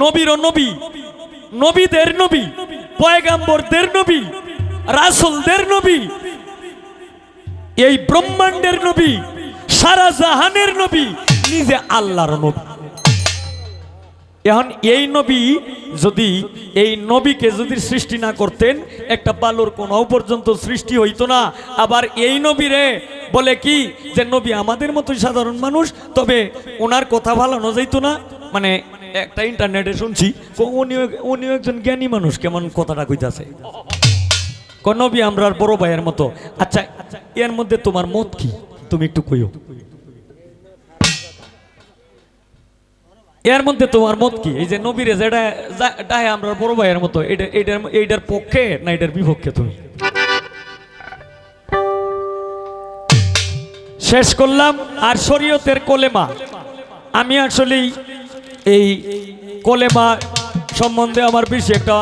নবীরও নবী, নবীদের নবী, পয়গাম্বরদের নবী, রাসূলদের নবী, এই ব্রহ্মাণ্ডের নবী, সারা জাহানের নবী, নিজে আল্লাহর নবী। এখন এই নবী যদি এই নবীকে যদি সৃষ্টি না করতেন একটা বালুর কোনাও পর্যন্ত সৃষ্টি হইতো না। আবার এই নবীরে বলে কি যে নবী আমাদের মতোই সাধারণ মানুষ, তবে ওনার কথা ভালানো যাইতো না। মানে একটা ইন্টারনেটে শুনছি উনিও একজন জ্ঞানী মানুষ, কেমন কথাটা কইতাছে, নবী আমরা বড় ভাইয়ের মতো। আচ্ছা এর মধ্যে তোমার মত কি, তুমি একটু কইও। এর মধ্যে তোমার মত কি? এই যে নবীরে যেটা ডাহে আমরা বড় ভাইয়ের মতো, এইটার পক্ষে না এটার বিপক্ষে? তুমি শেষ করলাম। আর শরীয়তের কলেমা, আমি আসলে এই কলেমা সম্বন্ধে আমার বেশি একটা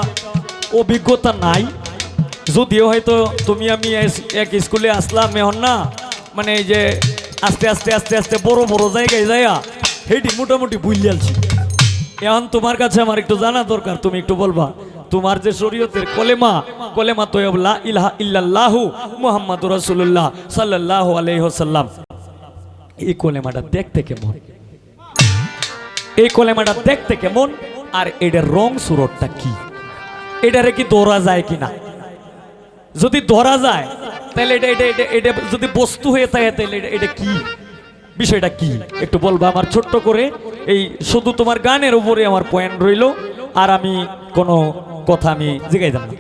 অভিজ্ঞতা নাই, যদিও হয়তো তুমি আমি এক স্কুলে আসলাম এখন না, মানে এই যে আস্তে আস্তে আস্তে আস্তে বড় বড় জায়গায় যাইয়া হেঁটি মোটামুটি বুঝলিয়ালছি। এখন তোমার কাছে আমার একটু জানা দরকার, তুমি একটু বলবা তোমার যে শরীয়তের কলেমা তৈয়ব লা ইলাহা ইল্লাল্লাহু মুহাম্মাদুর রাসূলুল্লাহ সাল্লাল্লাহু আলাইহি ওয়াসাল্লাম, এই কলেমাটা দেখতে কেমন? এই কলেমাটা দেখতে কেমন? আর এটার রং সুরতটা কি? এটারে কি ধরা যায় কিনা? যদি ধরা যায় তাহলে এটা যদি বস্তু হয়ে থাকে তাহলে এটা কি, বিষয়টা কি একটু বলবা আমার ছোট্ট করে। এই শুধু তোমার গানের উপরে আমার পয়েন্ট রইল, আর আমি কোনো কথা আমি জিগাইতাম না।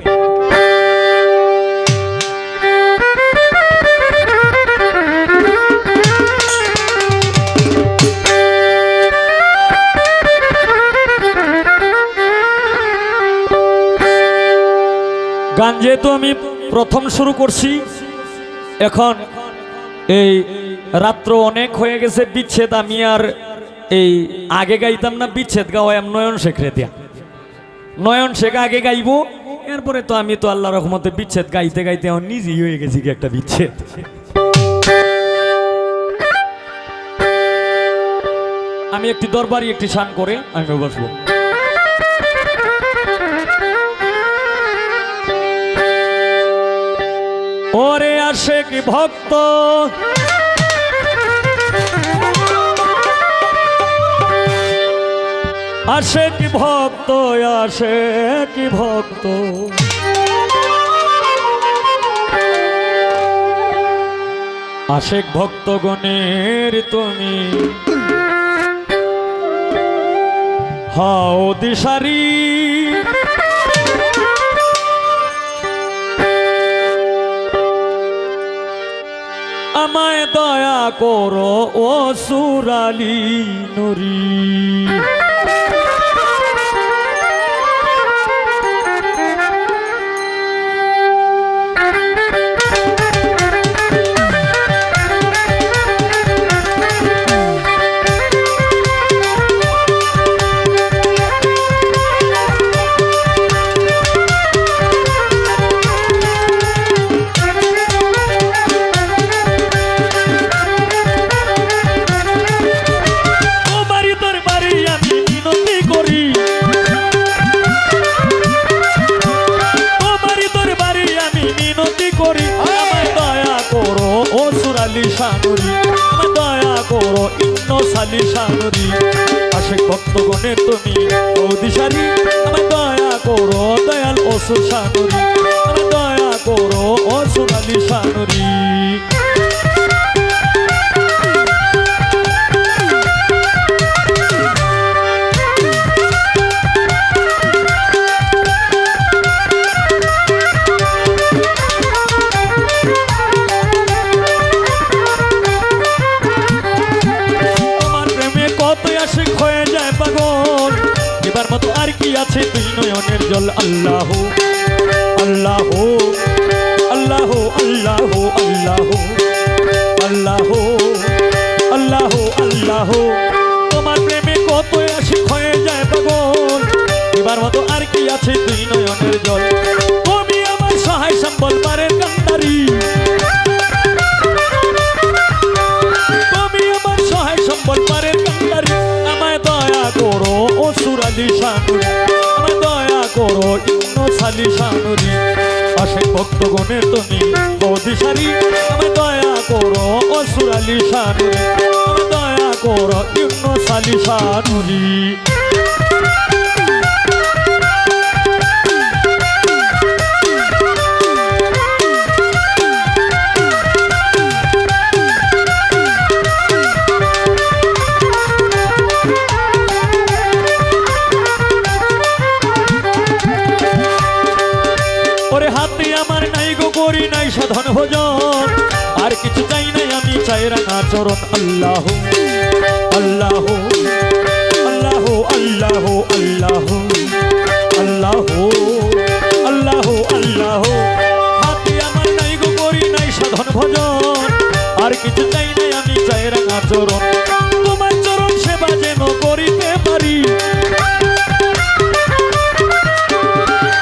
গান যেহেতু আমি প্রথম শুরু করছি, এখন এই রাত্র অনেক হয়ে গেছে, বিচ্ছেদ আমি আর এই আগে গাইতাম না, বিচ্ছেদ গাওয়াম নয়ন শেখ রে দিয়া। নয়ন শেখ আগে গাইব, এরপরে তো আমি তো আল্লাহ রহমতে বিচ্ছেদ গাইতে গাইতে আমার নিজেই হয়ে গেছি কি একটা বিচ্ছেদ। আমি একটি দরবারি একটি শান করে আমি বসবো। ওরে আশেক ভক্ত আশেক ভক্ত আশেক ভক্ত, আশেক ভক্তগণের তুমি হাও দিশারি, আমায় দয়া করো ও সুরালি নুরি। দয়া করো ইন্ন সালি সানরি আশেক ভক্তগণে তুমি অদিশারি আমায় দয়া করো দয়াল অসুর সানরি আমায় দয়া করো অসুর আলী সানরি হয়ে যায় পাগল এবার মতো আর কি আছে তুই নয়নের জল আল্লাহ আল্লাহ আল্লাহ আল্লাহ আল্লাহ আল্লাহ আল্লাহ আল্লাহ তোমার প্রেমে কত আশিক হয়ে যায় পাগল এবার মতো আর কি আছে তুই নয়নের জল তুমি আমার সহায় সম্বল পারের কান্দারি তুমি আমার সহায় সম্বল পারের কান্দারি করো অসুর আলী সানুরি আমায় দয়া করো ইন্ন সালি সানুরি অশেক ভক্তগণের তুমি অদিশারি আমায় দয়া করো অসুর আলী সানুরি আমায় দয়া করো ইন্ন সালি সানুরি করি নাই সাধন ভোজন আর কিছু চাই নাই আমি চাই রাঙা চরণ আল্লাহ আল্লাহ আল্লাহ আল্লাহ আল্লাহ আল্লাহ আল্লাহ আল্লাহ হাতে আমার নাই গো করি নাই সাধন ভোজন আর কিছু চাই নাই আমি চাই রাঙা চরণ তোমার চরণ সেবা যেন করিতে পারি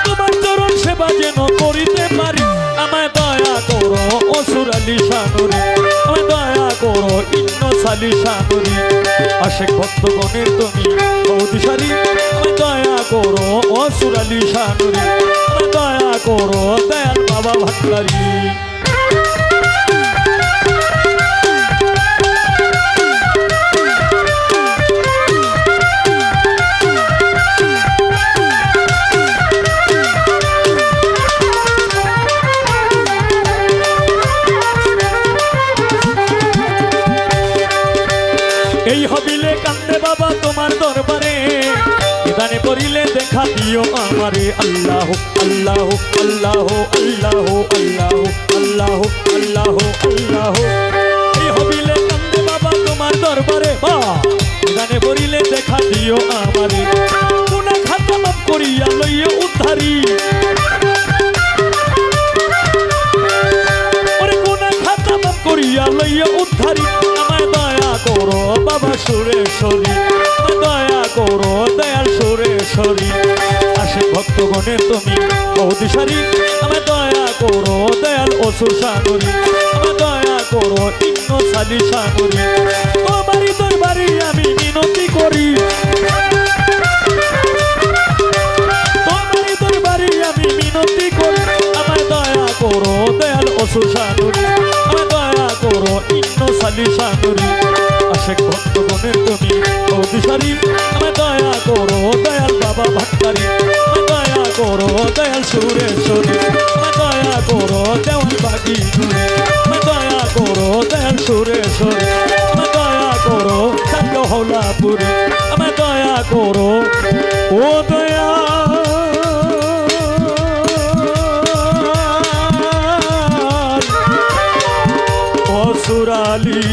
তোমার চরণ সেবা যেন করিতে পারি আমায় দয়া করো অসুর আলী সানুরি আমায় দয়া করো ইন্ন সালি সানুরি আশেক ভক্তগণের তুমি অদিশারি আমায় দয়া করো অসুর আলী সানুরি আমায় দয়া করো দয়াল বাবা ভান্ডারী এই হবিলে কান্দে বাবা তোমার দরবারে গানে পড়িলে দেখা দিও আমারে আল্লাহ আল্লাহ আল্লাহ আল্লাহ আল্লাহ আল্লাহ আল্লাহ আল্লাহ এই হবিলে কান্দে বাবা তোমার দরবারে বা গানে পড়িলে দেখা দিও আমারে গুনাহ খাতা মাফ করিয়া লইয়া উদ্ধারি ওরে গুনাহ খাতা মাফ করিয়া লইয়া উদ্ধারি আমায় দয়া করো বাবা সুরেশ্বরী দয়া করো দয়াল সুরেশ্বরী আশেক ভক্তগণের তুমি অদিশারি আমায় দয়া করো দয়াল অসুর সানুরি আমায় দয়া করো ইন্ন সালি সানুরি তোমারই দরবারে আমি মিনতি করি তোমারই দরবারে আমি মিনতি করি আমায় দয়া করো দয়াল অসুর সানুরি আমায় দয়া করো ইন্ন সালি সানুরি আশেক ভক্তগণের তুমি অদিশারি আমায় দয়া করো দয়াল বাবা ভান্ডারী আমায় দয়া করো দয়াল সুরেশ্বরী আমায় দয়া করো দেওয়াল বাগি নুরে আমায় দয়া করো দয়াল সুরেশ্বরী আমায় দয়া করো চান্দ হৌলাপুরী আমায় দয়া করো ও দয়া অসুর আলী